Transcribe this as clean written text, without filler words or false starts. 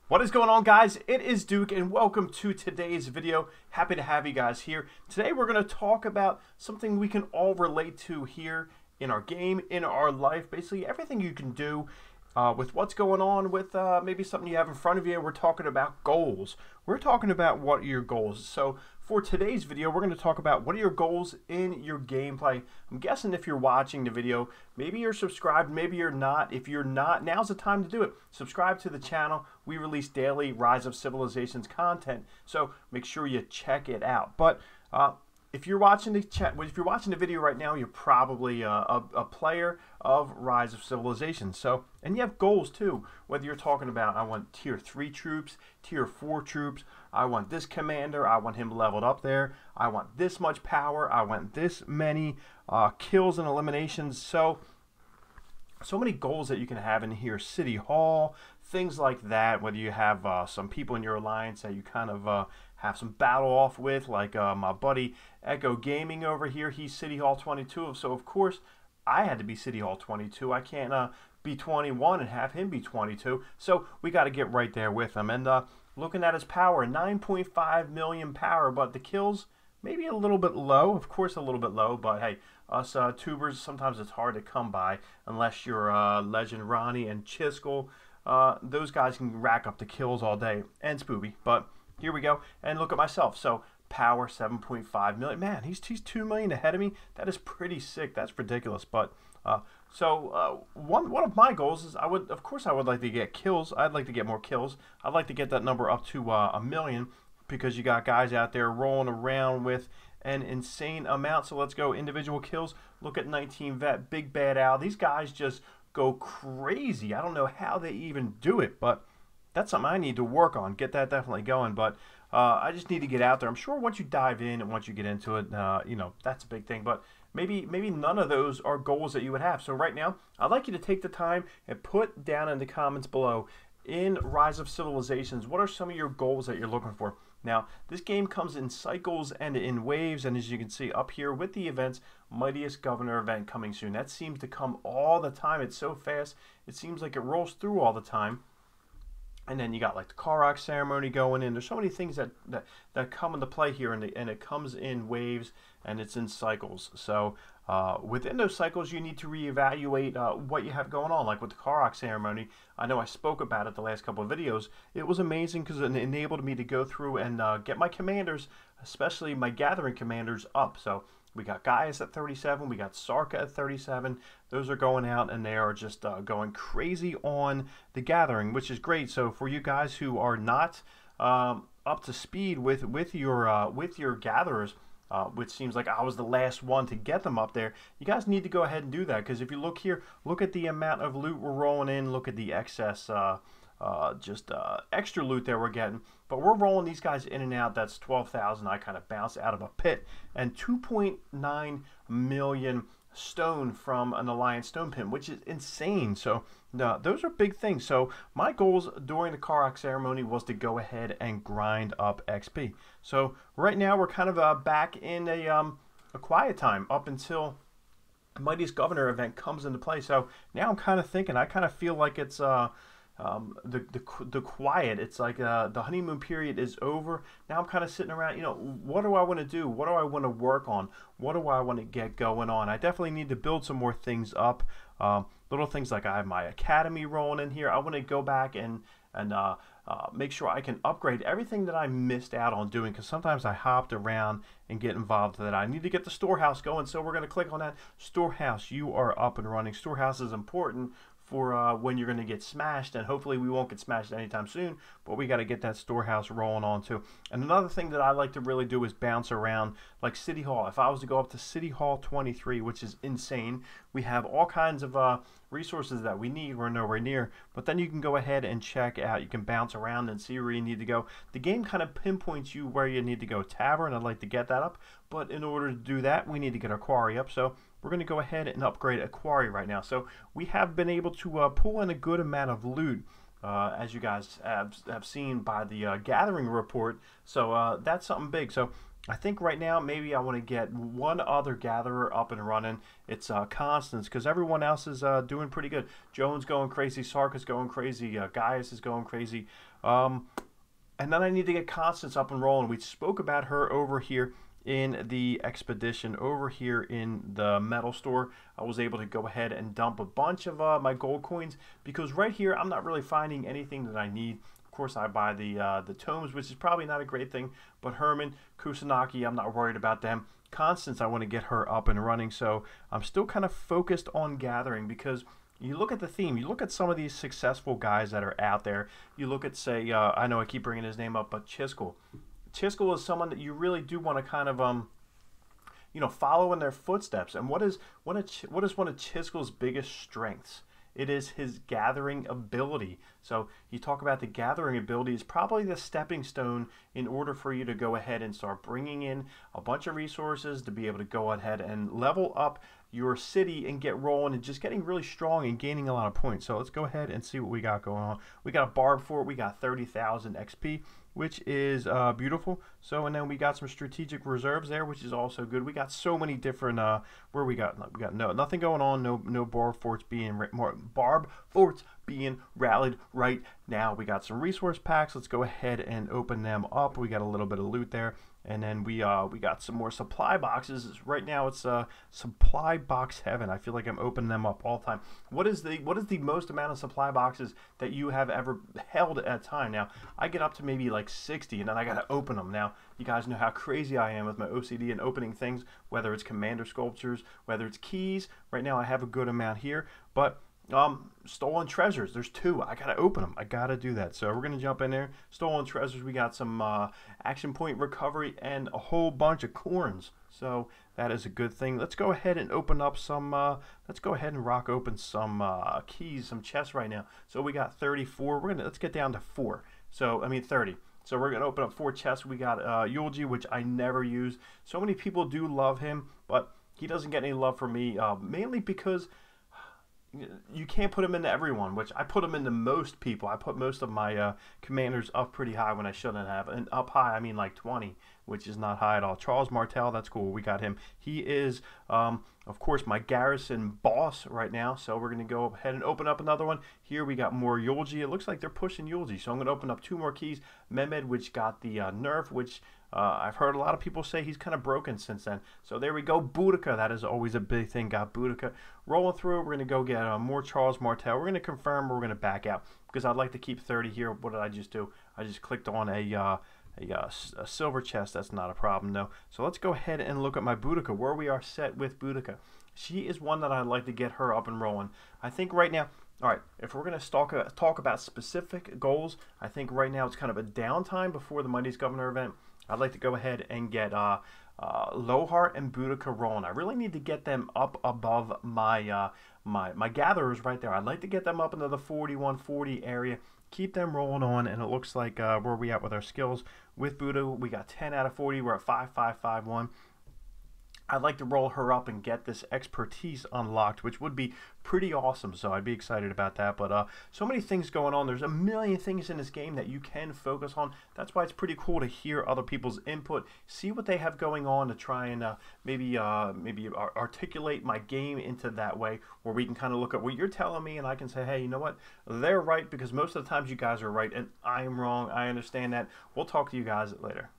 What is going on, guys? It is Duke and welcome to today's video. Happy to have you guys here. Today we're going to talk about something we can all relate to here in our game, in our life, basically everything you can do with what's going on with maybe something you have in front of you. We're talking about goals. We're talking about what are your goals. So for today's video, we're going to talk about what are your goals in your gameplay. I'm guessing if you're watching the video, maybe you're subscribed, maybe you're not. If you're not, now's the time to do it. Subscribe to the channel. We release daily Rise of Civilizations content, so make sure you check it out. But if you're watching the video right now, you're probably a player of Rise of Civilization. So, and you have goals too. Whether you're talking about, I want tier 3 troops, tier 4 troops, I want this commander, I want him leveled up there, I want this much power, I want this many kills and eliminations. So many goals that you can have in here. City Hall, things like that. Whether you have some people in your alliance that you kind of have some battle off with, like my buddy Echo Gaming over here. He's City Hall 22, so of course I had to be City Hall 22. I can't be 21 and have him be 22. So we got to get right there with him. And looking at his power, 9.5 million power, but the kills maybe a little bit low. Of course, a little bit low, but hey, us tubers, sometimes it's hard to come by unless you're Legend Ronnie and Chiskel. Those guys can rack up the kills all day, and Spooby. But here we go, and look at myself. So power 7.5 million. Man, he's 2 million ahead of me. That is pretty sick. That's ridiculous. But one of my goals is I would like to get kills. I'd like to get more kills. I'd like to get that number up to 1 million, because you got guys out there rolling around with an insane amount. So let's go individual kills. Look at 19 Vet, Big Bad Al. These guys just go crazy. I don't know how they even do it, but that's something I need to work on. Get that definitely going. But I just need to get out there. I'm sure once you dive in and once you get into it, you know, that's a big thing. But maybe none of those are goals that you would have. So right now, I'd like you to take the time and put down in the comments below, in Rise of Civilizations, what are some of your goals that you're looking for? Now, this game comes in cycles and in waves, and as you can see up here with the events, Mightiest Governor event coming soon. That seems to come all the time. It's so fast, it seems like it rolls through all the time. And then you got like the Karak ceremony going in. There's so many things that come into play here, and it comes in waves and it's in cycles. So within those cycles, you need to reevaluate what you have going on. Like with the Karak ceremony, I know I spoke about it the last couple of videos. It was amazing because it enabled me to go through and get my commanders, especially my gathering commanders, up. So we got Gaius at 37, we got Sarka at 37. Those are going out and they are just going crazy on the gathering, which is great. So for you guys who are not up to speed with your gatherers, which seems like I was the last one to get them up there, you guys need to go ahead and do that, because if you look here, look at the amount of loot we're rolling in, look at the excess extra loot that we're getting. But we're rolling these guys in and out. That's 12,000. I kind of bounced out of a pit, and 2.9 million stone from an Alliance stone pin, which is insane. So those are big things. So my goals during the Karak ceremony was to go ahead and grind up XP. So right now we're kind of back in a quiet time up until Mightiest Governor event comes into play. So now I'm kind of thinking, I kind of feel like it's the quiet. It's like the honeymoon period is over. Now I'm kind of sitting around, you know, what do I want to do? What do I want to work on? What do I want to get going on? I definitely need to build some more things up. Little things like I have my academy rolling in here. I want to go back and make sure I can upgrade everything that I missed out on doing, because sometimes I hopped around and get involved with that. I need to get the storehouse going, so we're going to click on that. Storehouse, you are up and running. Storehouse is important for when you're going to get smashed, and hopefully we won't get smashed anytime soon, but we got to get that storehouse rolling on too. And another thing that I like to really do is bounce around, like City Hall. If I was to go up to City Hall 23, which is insane, we have all kinds of resources that we need. We're nowhere near, but then you can go ahead and check out. You can bounce around and see where you need to go. The game kind of pinpoints you where you need to go. Tavern, I'd like to get that up, but in order to do that, we need to get our quarry up. So we're going to go ahead and upgrade a quarry right now. So we have been able to pull in a good amount of loot, as you guys have seen by the gathering report. So that's something big. So I think right now maybe I want to get one other gatherer up and running. It's Constance, because everyone else is doing pretty good. Joan's going crazy, Sark is going crazy, Gaius is going crazy. Um, and then I need to get Constance up and rolling. We spoke about her over here in the expedition, over here in the metal store. I was able to go ahead and dump a bunch of my gold coins, because right here I'm not really finding anything that I need. Of course, I buy the tomes, which is probably not a great thing, but Herman, Kusanagi, I'm not worried about them. Constance, I want to get her up and running, so I'm still kind of focused on gathering, because you look at the theme, you look at some of these successful guys that are out there. You look at, say, I know I keep bringing his name up, but Chiskel. Chiskel is someone that you really do want to kind of follow in their footsteps. And what is one of Chiskel's biggest strengths? It is his gathering ability. So you talk about the gathering ability is probably the stepping stone in order for you to go ahead and start bringing in a bunch of resources to be able to go ahead and level up your city and get rolling and just getting really strong and gaining a lot of points. So let's go ahead and see what we got going on. We got a barb for it. We got 30,000 XP, which is beautiful. So, and then we got some strategic reserves there, which is also good. We got so many different where we got nothing going on. No barb forts being rallied right now. We got some resource packs. Let's go ahead and open them up. We got a little bit of loot there. And then we got some more supply boxes. Right now it's supply box heaven. I feel like I'm opening them up all the time. What is the most amount of supply boxes that you have ever held at a time? Now I get up to maybe like 60, and then I gotta open them. Now you guys know how crazy I am with my OCD and opening things, whether it's commander sculptures, whether it's keys. Right now I have a good amount here, but stolen treasures, there's 2. I gotta open them. I gotta do that. So we're gonna jump in there. Stolen treasures, we got some action point recovery and a whole bunch of corns, so that is a good thing. Let's go ahead and open up some let's go ahead and rock open some keys, some chests right now. So we got 34. Let's get down to 4. So I mean 30. So we're gonna open up 4 chests. We got Eulogy, which I never use. So many people do love him, but he doesn't get any love from me, mainly because you can't put him into everyone, which I put him into most people. I put most of my commanders up pretty high when I shouldn't have. And up high, I mean like 20, which is not high at all. Charles Martel, that's cool. We got him. He is, of course, my garrison boss right now. So we're going to go ahead and open up another one. Here we got more Eulogy. It looks like they're pushing Eulogy. So I'm going to open up 2 more keys. Mehmed, which got the nerf, which I've heard a lot of people say he's kind of broken since then. So there we go. Boudica, that is always a big thing. Got Boudica. Rolling through, we're going to go get more Charles Martel. We're going to confirm, we're going to back out, because I'd like to keep 30 here. What did I just do? I just clicked on a silver chest. That's not a problem, though. So let's go ahead and look at my Boudica, where we are set with Boudica. She is one that I'd like to get her up and rolling. I think right now, all right, if we're going to talk about specific goals, I think right now it's kind of a downtime before the Mightiest Governor event. I'd like to go ahead and get Lohart and Boudica rolling. I really need to get them up above my my gatherers right there. I'd like to get them up into the 4140 area, keep them rolling on, and it looks like where we at with our skills with Boudica, we got 10 out of 40. We're at 5551. I'd like to roll her up and get this expertise unlocked, which would be pretty awesome. So I'd be excited about that. But so many things going on. There's a million things in this game that you can focus on. That's why it's pretty cool to hear other people's input, see what they have going on, to try and maybe articulate my game into that way, where we can kind of look at what you're telling me, and I can say, hey, you know what? They're right, because most of the times you guys are right and I'm wrong. I understand that. We'll talk to you guys later.